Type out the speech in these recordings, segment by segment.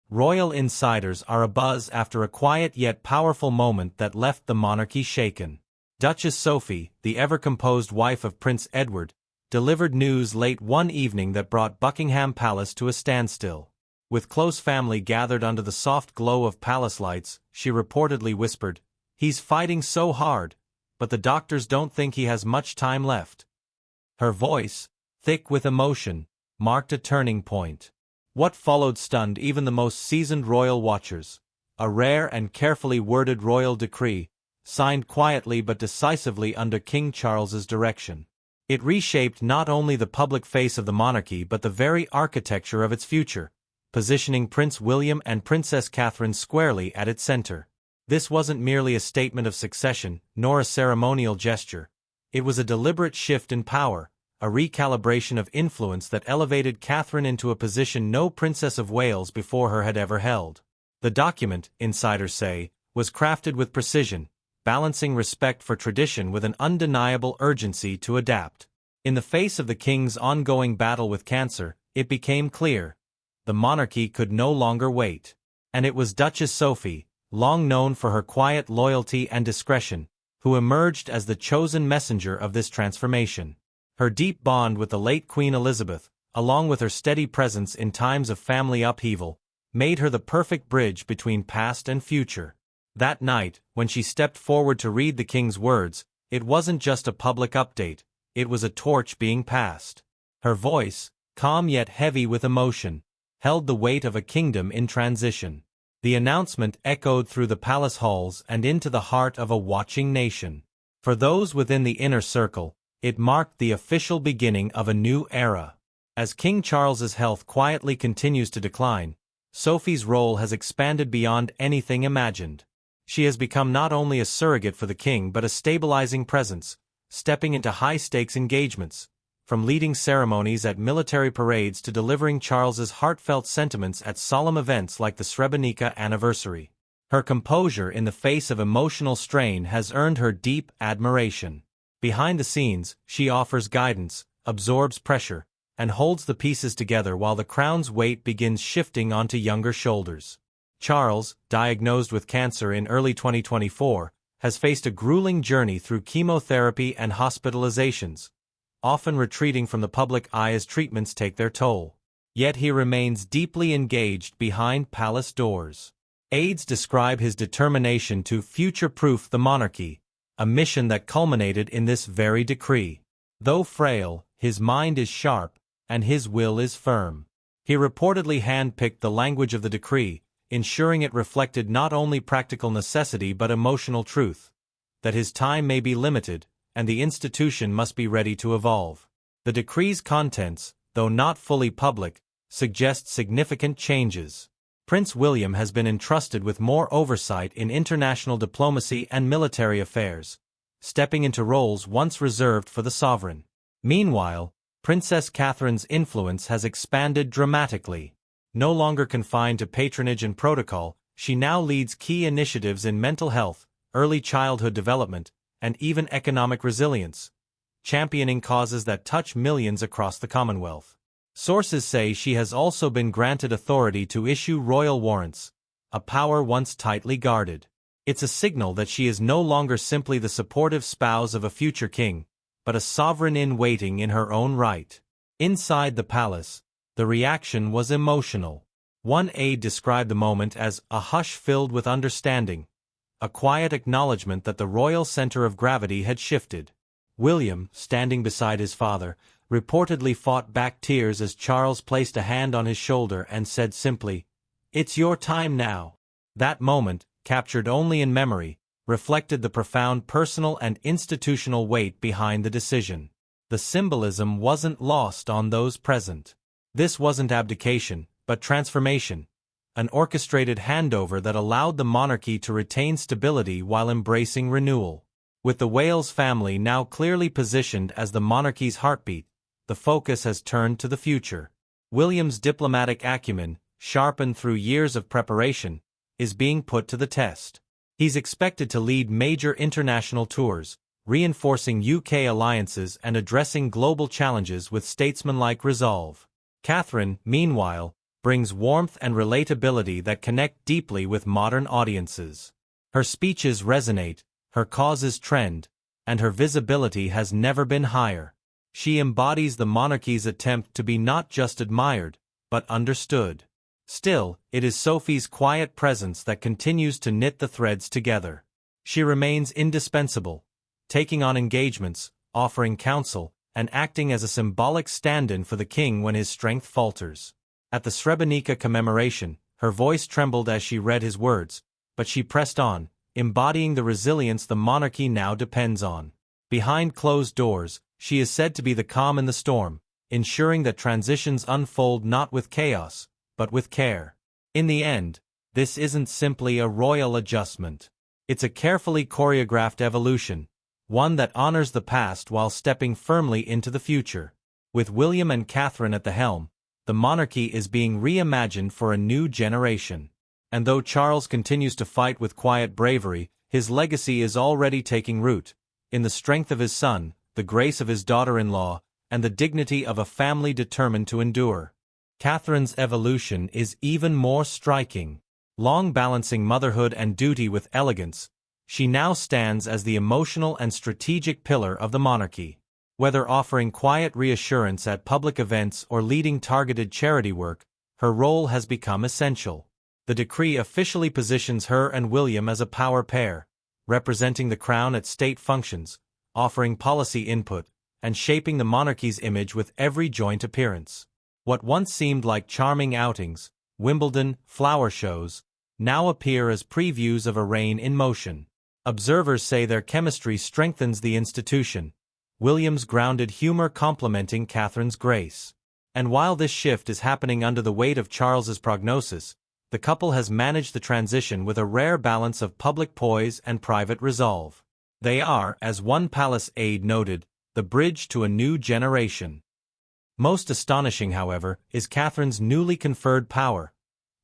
royal insiders are abuzz after a quiet yet powerful moment that left the monarchy shaken. Duchess Sophie, the ever-composed wife of Prince Edward, delivered news late one evening that brought Buckingham Palace to a standstill. With close family gathered under the soft glow of palace lights, she reportedly whispered, "He's fighting so hard, but the doctors don't think he has much time left." Her voice, thick with emotion, marked a turning point. What followed stunned even the most seasoned royal watchers. A rare and carefully worded royal decree, signed quietly but decisively under King Charles's direction. It reshaped not only the public face of the monarchy but the very architecture of its future, positioning Prince William and Princess Catherine squarely at its center. This wasn't merely a statement of succession, nor a ceremonial gesture. It was a deliberate shift in power, a recalibration of influence that elevated Catherine into a position no Princess of Wales before her had ever held. The document, insiders say, was crafted with precision, balancing respect for tradition with an undeniable urgency to adapt. In the face of the king's ongoing battle with cancer, it became clear. The monarchy could no longer wait. And it was Duchess Sophie, long known for her quiet loyalty and discretion, who emerged as the chosen messenger of this transformation. Her deep bond with the late Queen Elizabeth, along with her steady presence in times of family upheaval, made her the perfect bridge between past and future. That night, when she stepped forward to read the king's words, it wasn't just a public update, it was a torch being passed. Her voice, calm yet heavy with emotion, held the weight of a kingdom in transition. The announcement echoed through the palace halls and into the heart of a watching nation. For those within the inner circle, it marked the official beginning of a new era. As King Charles's health quietly continues to decline, Sophie's role has expanded beyond anything imagined. She has become not only a surrogate for the king but a stabilizing presence, stepping into high-stakes engagements, from leading ceremonies at military parades to delivering Charles's heartfelt sentiments at solemn events like the Srebrenica anniversary. Her composure in the face of emotional strain has earned her deep admiration. Behind the scenes, she offers guidance, absorbs pressure, and holds the pieces together while the crown's weight begins shifting onto younger shoulders. Charles, diagnosed with cancer in early 2024, has faced a grueling journey through chemotherapy and hospitalizations, often retreating from the public eye as treatments take their toll. Yet he remains deeply engaged behind palace doors. Aides describe his determination to future-proof the monarchy, a mission that culminated in this very decree. Though frail, his mind is sharp, and his will is firm. He reportedly handpicked the language of the decree, ensuring it reflected not only practical necessity but emotional truth. That his time may be limited, and the institution must be ready to evolve. The decree's contents, though not fully public, suggest significant changes. Prince William has been entrusted with more oversight in international diplomacy and military affairs, stepping into roles once reserved for the sovereign. Meanwhile, Princess Catherine's influence has expanded dramatically. No longer confined to patronage and protocol, she now leads key initiatives in mental health, early childhood development, and even economic resilience, championing causes that touch millions across the Commonwealth. Sources say she has also been granted authority to issue royal warrants, a power once tightly guarded. It's a signal that she is no longer simply the supportive spouse of a future king, but a sovereign in waiting in her own right. Inside the palace, the reaction was emotional. One aide described the moment as a hush filled with understanding, a quiet acknowledgement that the royal center of gravity had shifted. William, standing beside his father, reportedly fought back tears as Charles placed a hand on his shoulder and said simply, "It's your time now." That moment, captured only in memory, reflected the profound personal and institutional weight behind the decision. The symbolism wasn't lost on those present. This wasn't abdication, but transformation, an orchestrated handover that allowed the monarchy to retain stability while embracing renewal. With the Wales family now clearly positioned as the monarchy's heartbeat, the focus has turned to the future. William's diplomatic acumen, sharpened through years of preparation, is being put to the test. He's expected to lead major international tours, reinforcing UK alliances and addressing global challenges with statesmanlike resolve. Catherine, meanwhile, brings warmth and relatability that connect deeply with modern audiences. Her speeches resonate, her causes trend, and her visibility has never been higher. She embodies the monarchy's attempt to be not just admired, but understood. Still, it is Sophie's quiet presence that continues to knit the threads together. She remains indispensable, taking on engagements, offering counsel, and acting as a symbolic stand-in for the king when his strength falters. At the Srebrenica commemoration, her voice trembled as she read his words, but she pressed on, embodying the resilience the monarchy now depends on. Behind closed doors, she is said to be the calm in the storm, ensuring that transitions unfold not with chaos, but with care. In the end, this isn't simply a royal adjustment. It's a carefully choreographed evolution, one that honors the past while stepping firmly into the future. With William and Catherine at the helm, the monarchy is being reimagined for a new generation. And though Charles continues to fight with quiet bravery, his legacy is already taking root, in the strength of his son, the grace of his daughter-in-law, and the dignity of a family determined to endure. Catherine's evolution is even more striking. Long balancing motherhood and duty with elegance, she now stands as the emotional and strategic pillar of the monarchy. Whether offering quiet reassurance at public events or leading targeted charity work, her role has become essential. The decree officially positions her and William as a power pair, representing the crown at state functions, offering policy input, and shaping the monarchy's image with every joint appearance. What once seemed like charming outings, Wimbledon, flower shows, now appear as previews of a reign in motion. Observers say their chemistry strengthens the institution, William's grounded humor complementing Catherine's grace. And while this shift is happening under the weight of Charles's prognosis, the couple has managed the transition with a rare balance of public poise and private resolve. They are, as one palace aide noted, the bridge to a new generation. Most astonishing, however, is Catherine's newly conferred power,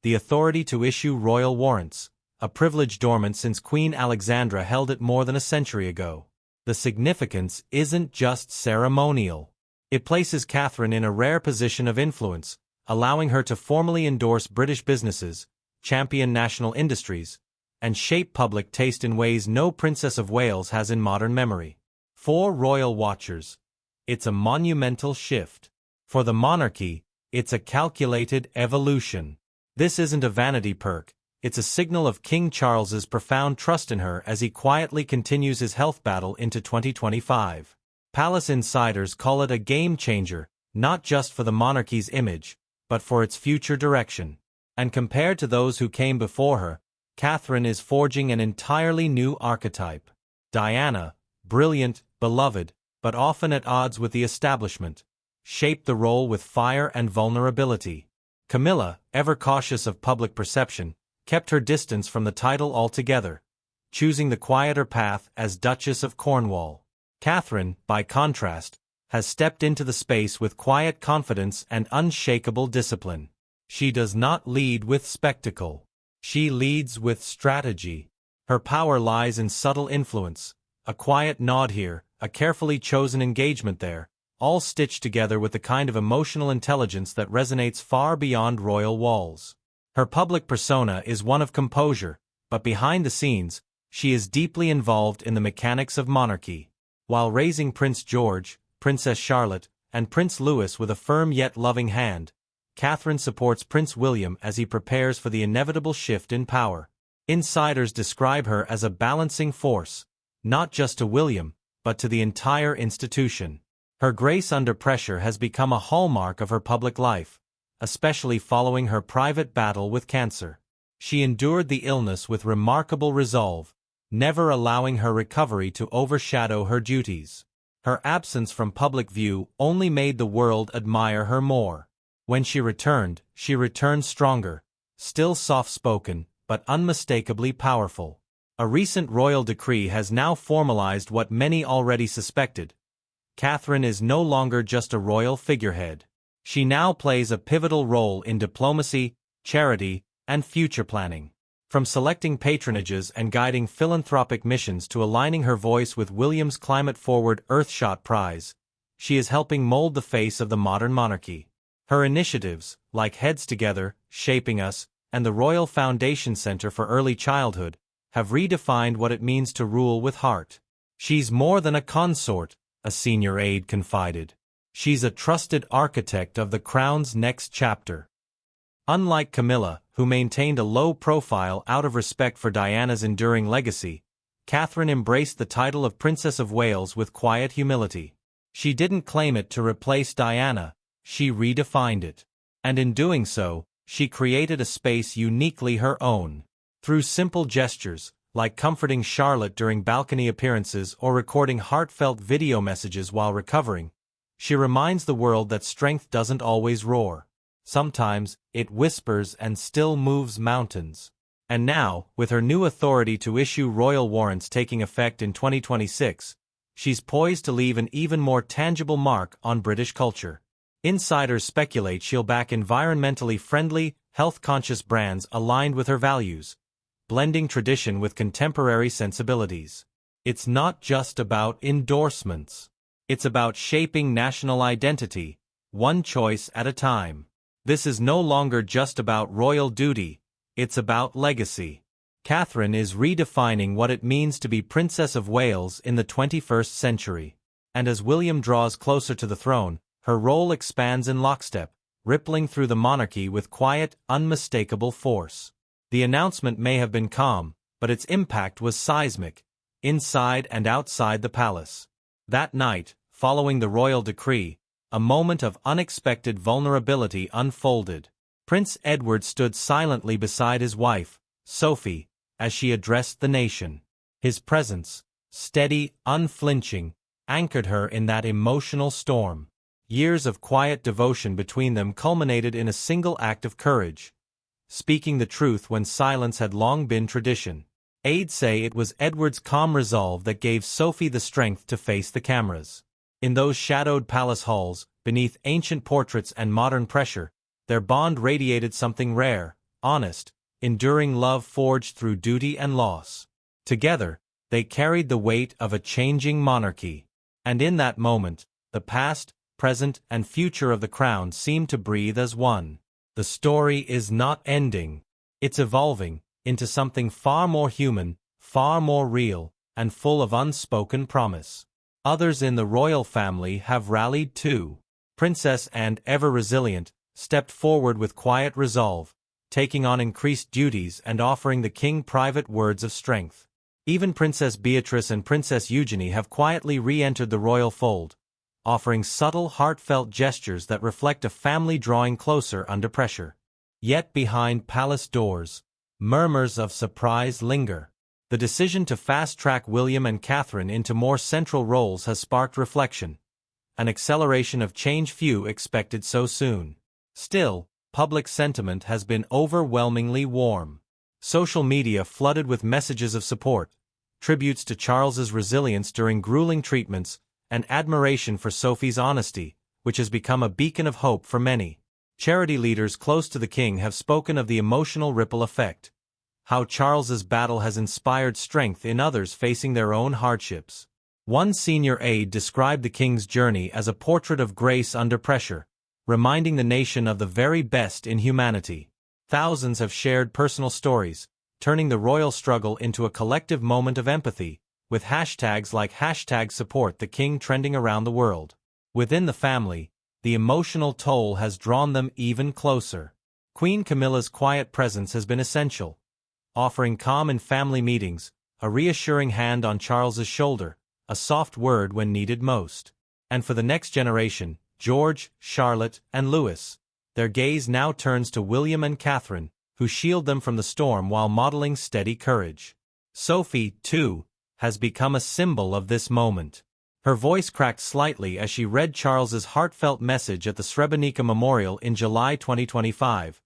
the authority to issue royal warrants, a privilege dormant since Queen Alexandra held it more than a century ago. The significance isn't just ceremonial. It places Catherine in a rare position of influence, allowing her to formally endorse British businesses, champion national industries, and shape public taste in ways no Princess of Wales has in modern memory. For royal watchers, it's a monumental shift. For the monarchy, it's a calculated evolution. This isn't a vanity perk, it's a signal of King Charles's profound trust in her as he quietly continues his health battle into 2025. Palace insiders call it a game-changer, not just for the monarchy's image, but for its future direction. And compared to those who came before her, Catherine is forging an entirely new archetype. Diana, brilliant, beloved, but often at odds with the establishment, shaped the role with fire and vulnerability. Camilla, ever cautious of public perception, kept her distance from the title altogether, choosing the quieter path as Duchess of Cornwall. Catherine, by contrast, has stepped into the space with quiet confidence and unshakable discipline. She does not lead with spectacle. She leads with strategy. Her power lies in subtle influence, a quiet nod here, a carefully chosen engagement there, all stitched together with the kind of emotional intelligence that resonates far beyond royal walls. Her public persona is one of composure, but behind the scenes, she is deeply involved in the mechanics of monarchy. While raising Prince George, Princess Charlotte, and Prince Louis with a firm yet loving hand, Catherine supports Prince William as he prepares for the inevitable shift in power. Insiders describe her as a balancing force, not just to William, but to the entire institution. Her grace under pressure has become a hallmark of her public life, especially following her private battle with cancer. She endured the illness with remarkable resolve, never allowing her recovery to overshadow her duties. Her absence from public view only made the world admire her more. When she returned stronger, still soft-spoken, but unmistakably powerful. A recent royal decree has now formalized what many already suspected. Catherine is no longer just a royal figurehead. She now plays a pivotal role in diplomacy, charity, and future planning. From selecting patronages and guiding philanthropic missions to aligning her voice with William's climate-forward Earthshot Prize, she is helping mold the face of the modern monarchy. Her initiatives, like Heads Together, Shaping Us, and the Royal Foundation Center for Early Childhood, have redefined what it means to rule with heart. She's more than a consort, a senior aide confided. She's a trusted architect of the crown's next chapter. Unlike Camilla, who maintained a low profile out of respect for Diana's enduring legacy, Catherine embraced the title of Princess of Wales with quiet humility. She didn't claim it to replace Diana, she redefined it. And in doing so, she created a space uniquely her own. Through simple gestures, like comforting Charlotte during balcony appearances or recording heartfelt video messages while recovering, she reminds the world that strength doesn't always roar. Sometimes, it whispers and still moves mountains. And now, with her new authority to issue royal warrants taking effect in 2026, she's poised to leave an even more tangible mark on British culture. Insiders speculate she'll back environmentally friendly, health-conscious brands aligned with her values, blending tradition with contemporary sensibilities. It's not just about endorsements. It's about shaping national identity, one choice at a time. This is no longer just about royal duty, it's about legacy. Catherine is redefining what it means to be Princess of Wales in the 21st century. And as William draws closer to the throne, her role expands in lockstep, rippling through the monarchy with quiet, unmistakable force. The announcement may have been calm, but its impact was seismic, inside and outside the palace. That night, following the royal decree, a moment of unexpected vulnerability unfolded. Prince Edward stood silently beside his wife, Sophie, as she addressed the nation. His presence, steady, unflinching, anchored her in that emotional storm. Years of quiet devotion between them culminated in a single act of courage, speaking the truth when silence had long been tradition. Aides say it was Edward's calm resolve that gave Sophie the strength to face the cameras. In those shadowed palace halls, beneath ancient portraits and modern pressure, their bond radiated something rare, honest, enduring love forged through duty and loss. Together, they carried the weight of a changing monarchy. And in that moment, the past, present, and future of the crown seemed to breathe as one. The story is not ending. It's evolving into something far more human, far more real, and full of unspoken promise. Others in the royal family have rallied too. Princess Anne, ever resilient, stepped forward with quiet resolve, taking on increased duties and offering the king private words of strength. Even Princess Beatrice and Princess Eugenie have quietly re-entered the royal fold, offering subtle, heartfelt gestures that reflect a family drawing closer under pressure. Yet behind palace doors, murmurs of surprise linger. The decision to fast-track William and Catherine into more central roles has sparked reflection, an acceleration of change few expected so soon. Still, public sentiment has been overwhelmingly warm. Social media flooded with messages of support, tributes to Charles's resilience during grueling treatments, and admiration for Sophie's honesty, which has become a beacon of hope for many. Charity leaders close to the king have spoken of the emotional ripple effect, how Charles's battle has inspired strength in others facing their own hardships. One senior aide described the king's journey as a portrait of grace under pressure, reminding the nation of the very best in humanity. Thousands have shared personal stories, turning the royal struggle into a collective moment of empathy, with hashtags like #SupportTheKing trending around the world. Within the family, the emotional toll has drawn them even closer. Queen Camilla's quiet presence has been essential, offering calm in family meetings, a reassuring hand on Charles's shoulder, a soft word when needed most. And for the next generation, George, Charlotte, and Louis, their gaze now turns to William and Catherine, who shield them from the storm while modeling steady courage. Sophie, too, has become a symbol of this moment. Her voice cracked slightly as she read Charles's heartfelt message at the Srebrenica Memorial in July 2025,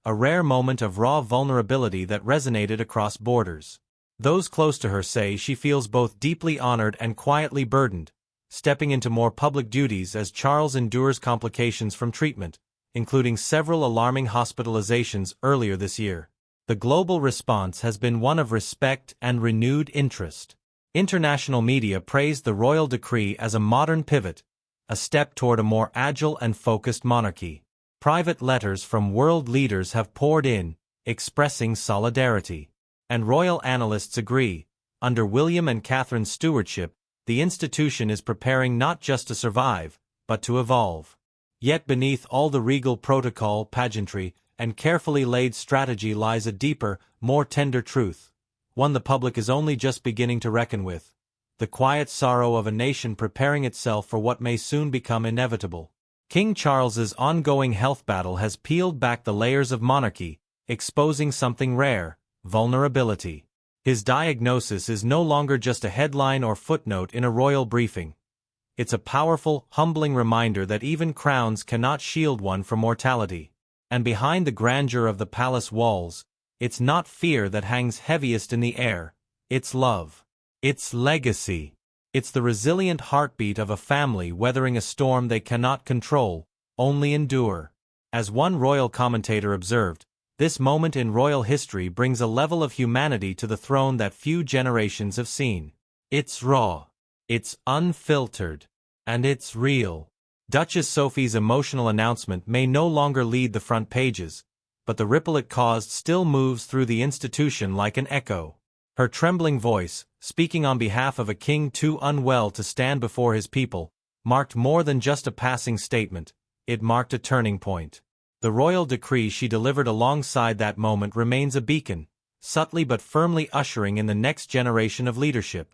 a rare moment of raw vulnerability that resonated across borders. Those close to her say she feels both deeply honored and quietly burdened, stepping into more public duties as Charles endures complications from treatment, including several alarming hospitalizations earlier this year. The global response has been one of respect and renewed interest. International media praised the royal decree as a modern pivot, a step toward a more agile and focused monarchy. Private letters from world leaders have poured in, expressing solidarity. And royal analysts agree, under William and Catherine's stewardship, the institution is preparing not just to survive, but to evolve. Yet beneath all the regal protocol, pageantry, and carefully laid strategy lies a deeper, more tender truth, one the public is only just beginning to reckon with: the quiet sorrow of a nation preparing itself for what may soon become inevitable. King Charles's ongoing health battle has peeled back the layers of monarchy, exposing something rare: vulnerability. His diagnosis is no longer just a headline or footnote in a royal briefing. It's a powerful, humbling reminder that even crowns cannot shield one from mortality. And behind the grandeur of the palace walls, it's not fear that hangs heaviest in the air, it's love. It's legacy. It's the resilient heartbeat of a family weathering a storm they cannot control, only endure. As one royal commentator observed, this moment in royal history brings a level of humanity to the throne that few generations have seen. It's raw. It's unfiltered. And it's real. Duchess Sophie's emotional announcement may no longer lead the front pages, but the ripple it caused still moves through the institution like an echo. Her trembling voice, speaking on behalf of a king too unwell to stand before his people, marked more than just a passing statement, it marked a turning point. The royal decree she delivered alongside that moment remains a beacon, subtly but firmly ushering in the next generation of leadership: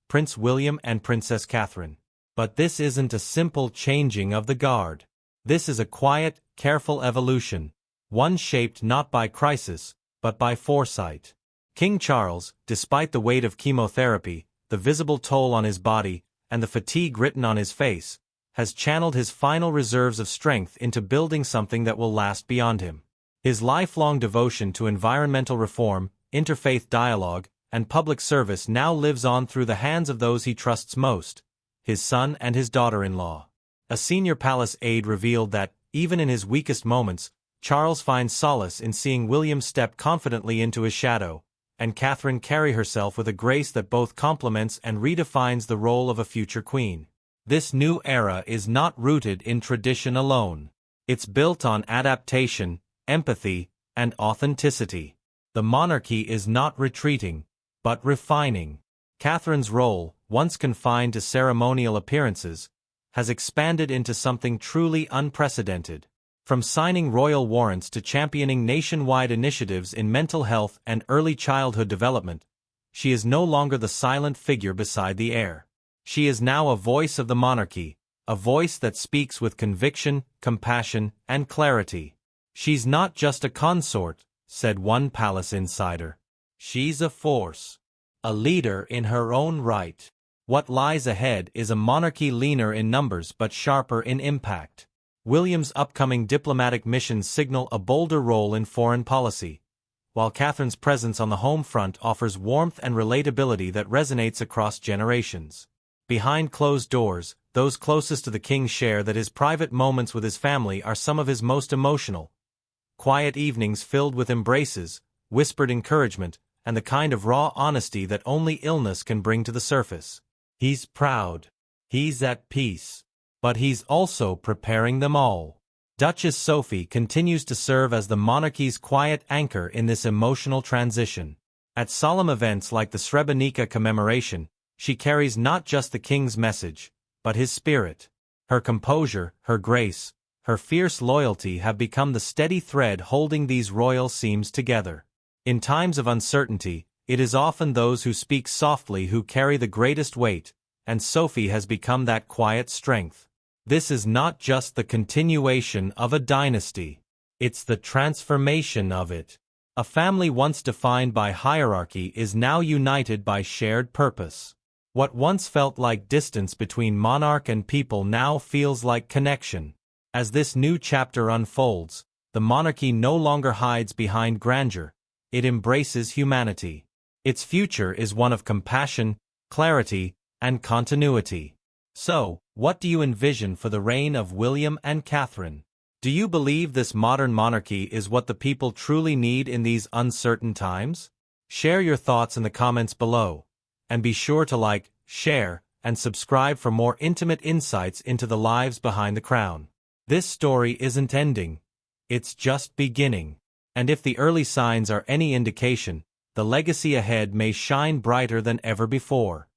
Prince William and Princess Catherine. But this isn't a simple changing of the guard. This is a quiet, careful evolution, one shaped not by crisis, but by foresight. King Charles, despite the weight of chemotherapy, the visible toll on his body, and the fatigue written on his face, has channeled his final reserves of strength into building something that will last beyond him. His lifelong devotion to environmental reform, interfaith dialogue, and public service now lives on through the hands of those he trusts most: his son and his daughter-in-law. A senior palace aide revealed that, even in his weakest moments, Charles finds solace in seeing William step confidently into his shadow, and Catherine carry herself with a grace that both complements and redefines the role of a future queen. This new era is not rooted in tradition alone. It's built on adaptation, empathy, and authenticity. The monarchy is not retreating, but refining. Catherine's role, once confined to ceremonial appearances, has expanded into something truly unprecedented. From signing royal warrants to championing nationwide initiatives in mental health and early childhood development, she is no longer the silent figure beside the heir. She is now a voice of the monarchy, a voice that speaks with conviction, compassion, and clarity. She's not just a consort, said one palace insider. She's a force. A leader in her own right. What lies ahead is a monarchy leaner in numbers but sharper in impact. William's upcoming diplomatic missions signal a bolder role in foreign policy, while Catherine's presence on the home front offers warmth and relatability that resonates across generations. Behind closed doors, those closest to the king share that his private moments with his family are some of his most emotional. Quiet evenings filled with embraces, whispered encouragement, and the kind of raw honesty that only illness can bring to the surface. He's proud. He's at peace. But he's also preparing them all. Duchess Sophie continues to serve as the monarchy's quiet anchor in this emotional transition. At solemn events like the Srebrenica commemoration, she carries not just the king's message, but his spirit. Her composure, her grace, her fierce loyalty have become the steady thread holding these royal seams together. In times of uncertainty, it is often those who speak softly who carry the greatest weight, and Sophie has become that quiet strength. This is not just the continuation of a dynasty. It's the transformation of it. A family once defined by hierarchy is now united by shared purpose. What once felt like distance between monarch and people now feels like connection. As this new chapter unfolds, the monarchy no longer hides behind grandeur. It embraces humanity. Its future is one of compassion, clarity, and continuity. So, what do you envision for the reign of William and Catherine? Do you believe this modern monarchy is what the people truly need in these uncertain times? Share your thoughts in the comments below, and be sure to like, share, and subscribe for more intimate insights into the lives behind the crown. This story isn't ending, it's just beginning. And if the early signs are any indication, the legacy ahead may shine brighter than ever before.